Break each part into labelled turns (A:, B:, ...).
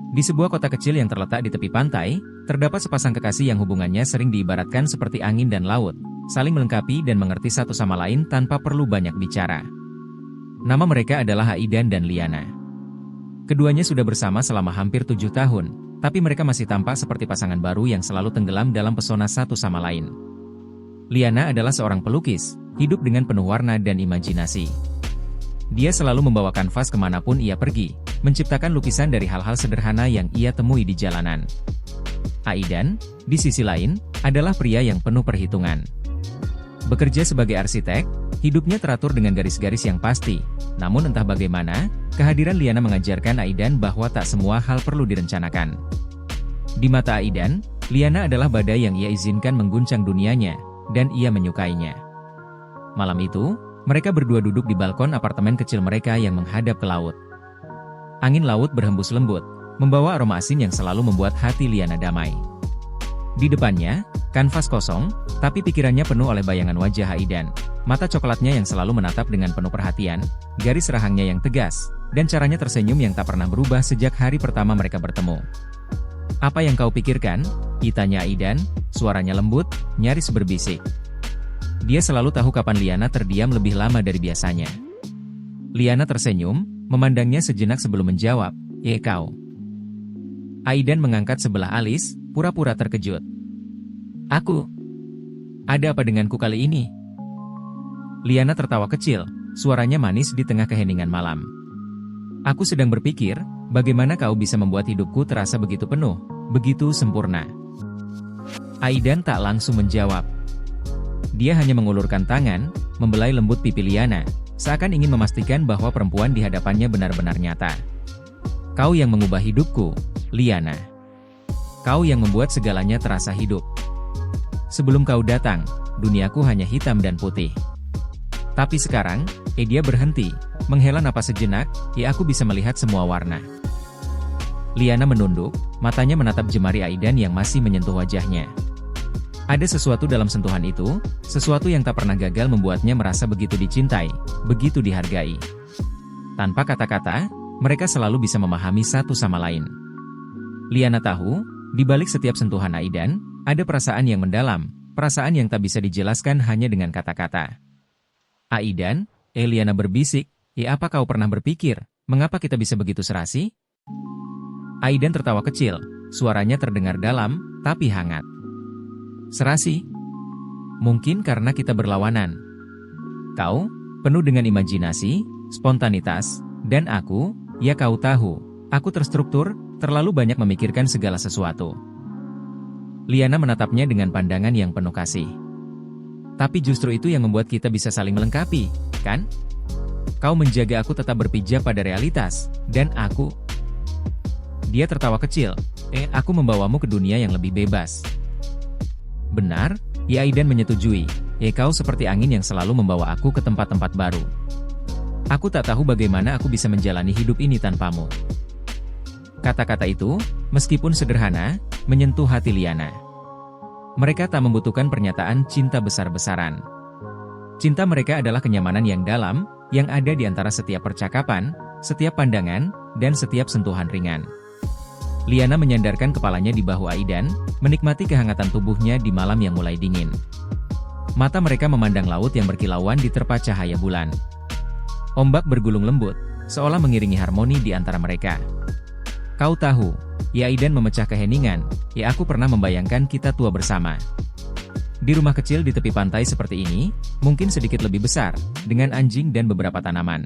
A: Di sebuah kota kecil yang terletak di tepi pantai, terdapat sepasang kekasih yang hubungannya sering diibaratkan seperti angin dan laut, saling melengkapi dan mengerti satu sama lain tanpa perlu banyak bicara. Nama mereka adalah Aidan dan Liana. Keduanya sudah bersama selama hampir 7 tahun, tapi mereka masih tampak seperti pasangan baru yang selalu tenggelam dalam pesona satu sama lain. Liana adalah seorang pelukis, hidup dengan penuh warna dan imajinasi. Dia selalu membawa kanvas kemanapun ia pergi, menciptakan lukisan dari hal-hal sederhana yang ia temui di jalanan. Aidan, di sisi lain, adalah pria yang penuh perhitungan. Bekerja sebagai arsitek, hidupnya teratur dengan garis-garis yang pasti. Namun entah bagaimana, kehadiran Liana mengajarkan Aidan bahwa tak semua hal perlu direncanakan. Di mata Aidan, Liana adalah badai yang ia izinkan mengguncang dunianya, dan ia menyukainya. Malam itu, mereka berdua duduk di balkon apartemen kecil mereka yang menghadap ke laut. Angin laut berhembus lembut, membawa aroma asin yang selalu membuat hati Liana damai. Di depannya, kanvas kosong, tapi pikirannya penuh oleh bayangan wajah Aidan. Mata coklatnya yang selalu menatap dengan penuh perhatian, garis rahangnya yang tegas, dan caranya tersenyum yang tak pernah berubah sejak hari pertama mereka bertemu. "Apa yang kau pikirkan?" tanya Aidan, suaranya lembut, nyaris berbisik. Dia selalu tahu kapan Liana terdiam lebih lama dari biasanya. Liana tersenyum, memandangnya sejenak sebelum menjawab, kau?" Aidan mengangkat sebelah alis, pura-pura terkejut. "Aku? Ada apa denganku kali ini?" Liana tertawa kecil, suaranya manis di tengah keheningan malam. "Aku sedang berpikir, bagaimana kau bisa membuat hidupku terasa begitu penuh, begitu sempurna." Aidan tak langsung menjawab. Dia hanya mengulurkan tangan, membelai lembut pipi Liana, seakan ingin memastikan bahwa perempuan di hadapannya benar-benar nyata. "Kau yang mengubah hidupku, Liana. Kau yang membuat segalanya terasa hidup. Sebelum kau datang, duniaku hanya hitam dan putih. Tapi sekarang, dia berhenti, menghela napas sejenak, aku bisa melihat semua warna." Liana menunduk, matanya menatap jemari Aidan yang masih menyentuh wajahnya. Ada sesuatu dalam sentuhan itu, sesuatu yang tak pernah gagal membuatnya merasa begitu dicintai, begitu dihargai. Tanpa kata-kata, mereka selalu bisa memahami satu sama lain. Liana tahu, di balik setiap sentuhan Aidan, ada perasaan yang mendalam, perasaan yang tak bisa dijelaskan hanya dengan kata-kata. "Aidan," Liana berbisik, "apa kau pernah berpikir, mengapa kita bisa begitu serasi?" Aidan tertawa kecil, suaranya terdengar dalam, tapi hangat. "Serasi? Mungkin karena kita berlawanan. Kau, penuh dengan imajinasi, spontanitas, dan aku, ya kau tahu, aku terstruktur, terlalu banyak memikirkan segala sesuatu." Liana menatapnya dengan pandangan yang penuh kasih. "Tapi justru itu yang membuat kita bisa saling melengkapi, kan? Kau menjaga aku tetap berpijak pada realitas, dan aku..." Dia tertawa kecil, "Aku membawamu ke dunia yang lebih bebas." "Benar," Aidan menyetujui, "kau seperti angin yang selalu membawa aku ke tempat-tempat baru. Aku tak tahu bagaimana aku bisa menjalani hidup ini tanpamu." Kata-kata itu, meskipun sederhana, menyentuh hati Liana. Mereka tak membutuhkan pernyataan cinta besar-besaran. Cinta mereka adalah kenyamanan yang dalam, yang ada di antara setiap percakapan, setiap pandangan, dan setiap sentuhan ringan. Liana menyandarkan kepalanya di bahu Aidan, menikmati kehangatan tubuhnya di malam yang mulai dingin. Mata mereka memandang laut yang berkilauan diterpa cahaya bulan. Ombak bergulung lembut, seolah mengiringi harmoni di antara mereka. "Kau tahu," Aidan memecah keheningan, "aku pernah membayangkan kita tua bersama. Di rumah kecil di tepi pantai seperti ini, mungkin sedikit lebih besar, dengan anjing dan beberapa tanaman.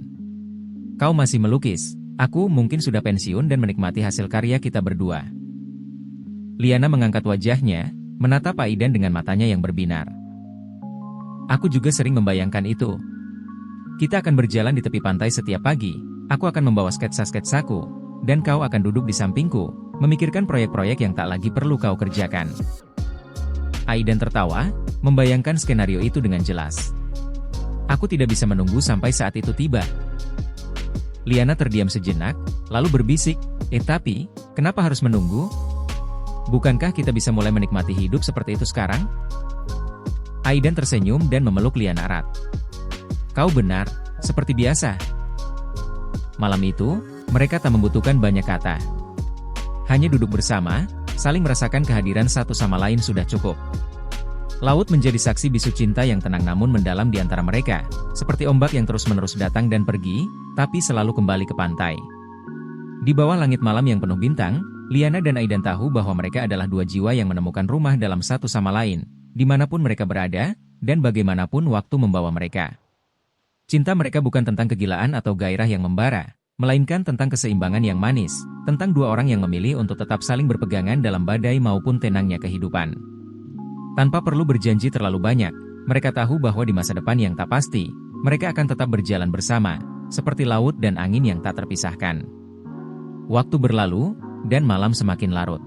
A: Kau masih melukis. Aku mungkin sudah pensiun dan menikmati hasil karya kita berdua." Liana mengangkat wajahnya, menatap Aidan dengan matanya yang berbinar. "Aku juga sering membayangkan itu. Kita akan berjalan di tepi pantai setiap pagi, aku akan membawa sketsa-sketsaku, dan kau akan duduk di sampingku, memikirkan proyek-proyek yang tak lagi perlu kau kerjakan." Aidan tertawa, membayangkan skenario itu dengan jelas. "Aku tidak bisa menunggu sampai saat itu tiba." Liana terdiam sejenak, lalu berbisik, tapi, kenapa harus menunggu? Bukankah kita bisa mulai menikmati hidup seperti itu sekarang?" Aidan tersenyum dan memeluk Liana erat. "Kau benar, seperti biasa." Malam itu, mereka tak membutuhkan banyak kata. Hanya duduk bersama, saling merasakan kehadiran satu sama lain sudah cukup. Laut menjadi saksi bisu cinta yang tenang namun mendalam di antara mereka, seperti ombak yang terus-menerus datang dan pergi, tapi selalu kembali ke pantai. Di bawah langit malam yang penuh bintang, Liana dan Aidan tahu bahwa mereka adalah dua jiwa yang menemukan rumah dalam satu sama lain, dimanapun mereka berada, dan bagaimanapun waktu membawa mereka. Cinta mereka bukan tentang kegilaan atau gairah yang membara, melainkan tentang keseimbangan yang manis, tentang dua orang yang memilih untuk tetap saling berpegangan dalam badai maupun tenangnya kehidupan. Tanpa perlu berjanji terlalu banyak, mereka tahu bahwa di masa depan yang tak pasti, mereka akan tetap berjalan bersama, seperti laut dan angin yang tak terpisahkan. Waktu berlalu, dan malam semakin larut.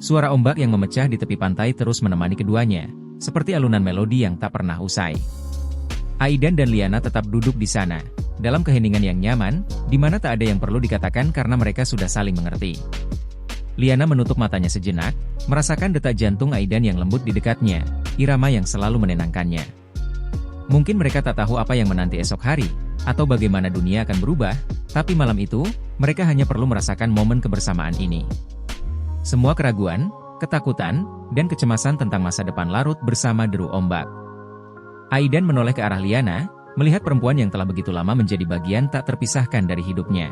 A: Suara ombak yang memecah di tepi pantai terus menemani keduanya, seperti alunan melodi yang tak pernah usai. Aidan dan Liana tetap duduk di sana, dalam keheningan yang nyaman, di mana tak ada yang perlu dikatakan karena mereka sudah saling mengerti. Liana menutup matanya sejenak, merasakan detak jantung Aidan yang lembut di dekatnya, irama yang selalu menenangkannya. Mungkin mereka tak tahu apa yang menanti esok hari, atau bagaimana dunia akan berubah, tapi malam itu, mereka hanya perlu merasakan momen kebersamaan ini. Semua keraguan, ketakutan, dan kecemasan tentang masa depan larut bersama deru ombak. Aidan menoleh ke arah Liana, melihat perempuan yang telah begitu lama menjadi bagian tak terpisahkan dari hidupnya.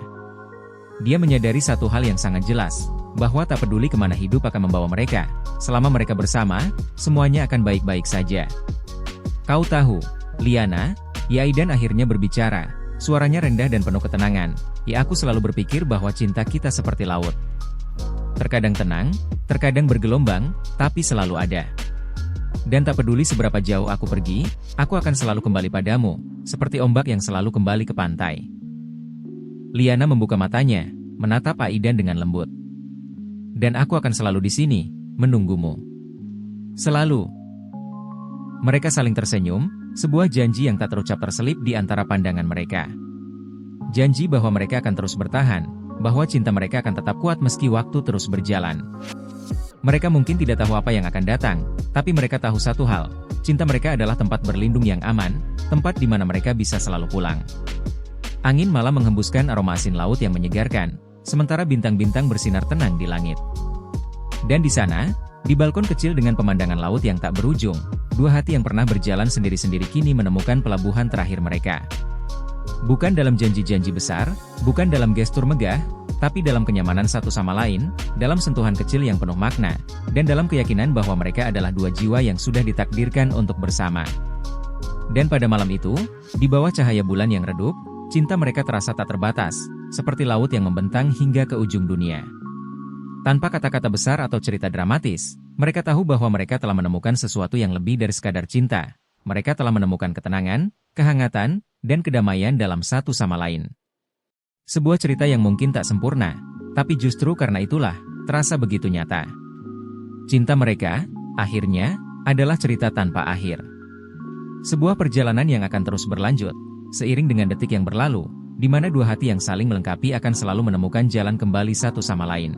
A: Dia menyadari satu hal yang sangat jelas, bahwa tak peduli kemana hidup akan membawa mereka, selama mereka bersama, semuanya akan baik-baik saja. Kau tahu, Liana, ya Aidan akhirnya berbicara, suaranya rendah dan penuh ketenangan, ya aku selalu berpikir bahwa cinta kita seperti laut. Terkadang tenang, terkadang bergelombang, tapi selalu ada. Dan tak peduli seberapa jauh aku pergi, aku akan selalu kembali padamu, seperti ombak yang selalu kembali ke pantai. Liana membuka matanya, menatap Aidan dengan lembut. Dan aku akan selalu di sini, menunggumu. Selalu. Mereka saling tersenyum, sebuah janji yang tak terucap terselip di antara pandangan mereka. Janji bahwa mereka akan terus bertahan, bahwa cinta mereka akan tetap kuat meski waktu terus berjalan. Mereka mungkin tidak tahu apa yang akan datang, tapi mereka tahu satu hal, cinta mereka adalah tempat berlindung yang aman, tempat di mana mereka bisa selalu pulang. Angin malam menghembuskan aroma asin laut yang menyegarkan, sementara bintang-bintang bersinar tenang di langit. Dan di sana, di balkon kecil dengan pemandangan laut yang tak berujung, dua hati yang pernah berjalan sendiri-sendiri kini menemukan pelabuhan terakhir mereka. Bukan dalam janji-janji besar, bukan dalam gestur megah, tapi dalam kenyamanan satu sama lain, dalam sentuhan kecil yang penuh makna, dan dalam keyakinan bahwa mereka adalah dua jiwa yang sudah ditakdirkan untuk bersama. Dan pada malam itu, di bawah cahaya bulan yang redup, cinta mereka terasa tak terbatas, seperti laut yang membentang hingga ke ujung dunia. Tanpa kata-kata besar atau cerita dramatis, mereka tahu bahwa mereka telah menemukan sesuatu yang lebih dari sekadar cinta. Mereka telah menemukan ketenangan, kehangatan, dan kedamaian dalam satu sama lain. Sebuah cerita yang mungkin tak sempurna, tapi justru karena itulah, terasa begitu nyata. Cinta mereka, akhirnya, adalah cerita tanpa akhir. Sebuah perjalanan yang akan terus berlanjut, seiring dengan detik yang berlalu, di mana dua hati yang saling melengkapi akan selalu menemukan jalan kembali satu sama lain.